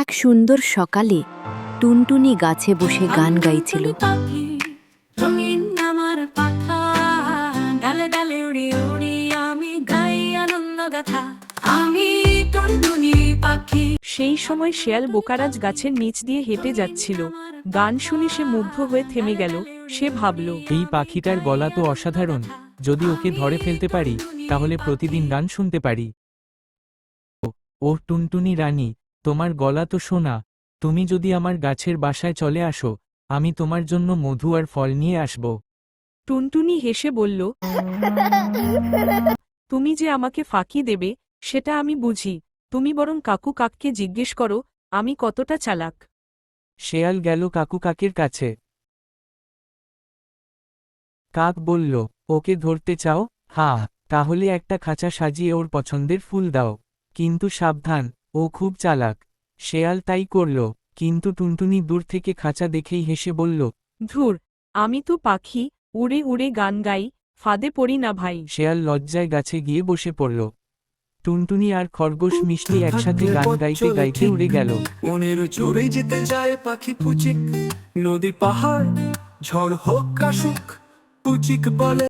এক সুন্দর সকালে টুনটুনি গাছে বসে গান গাইছিল। রঙিন আমার পাখা, ডালে ডালে উড়ি উড়ি আমি গাই আনন্দ গাথা। আমি টুনটুনি পাখি। সেই সময় শেয়াল বোকারাজ গাছের নিচ দিয়ে হেঁটে যাচ্ছিল। গান শুনে সে মুগ্ধ হয়ে থেমে গেল। সে ভাবল, এই পাখিটার গলা তো অসাধারণ, যদি ওকে ধরে ফেলতে পারি তাহলে প্রতিদিন গান শুনতে পারি। ও টুনটুনি রানী, তোমার গলা তো সোনা, তুমি যদি আমার গাছের বাসায় চলে আসো, আমি তোমার জন্য মধু আর ফল নিয়ে আসব। টুনটুনি হেসে বলল, তুমি যে আমাকে ফাঁকি দেবে সেটা আমি বুঝি। তুমি বরং কাকু কাককে জিজ্ঞেস করো আমি কতটা চালাক। শেয়াল গেল কাকু কাকের কাছে। কাক বলল, ওকে ধরতে চাও? হ্যাঁ, তাহলে একটা খাঁচা সাজিয়ে ওর পছন্দের ফুল দাও, কিন্তু সাবধান, ও খুব চালাক। শেয়াল তাই করল, কিন্তু টুনটুনি দূর থেকে খাঁচা দেখেই হেসে বলল, ধুর, আমি তো পাখি, উড়ে উড়ে গান গাই, ফাঁদে পড়ি না ভাই। শেয়াল লজ্জায় গাছে গিয়ে বসে পড়ল। টুনটুনি আর খরগোশ মিষ্টি একসাথে গান গাইতে গাইতে উড়ে গেল। মনের জোরে যেতে যায় পাখি পুচিক, নদী পাহাড় ঝড় হোক আসুক, পুচিক বলে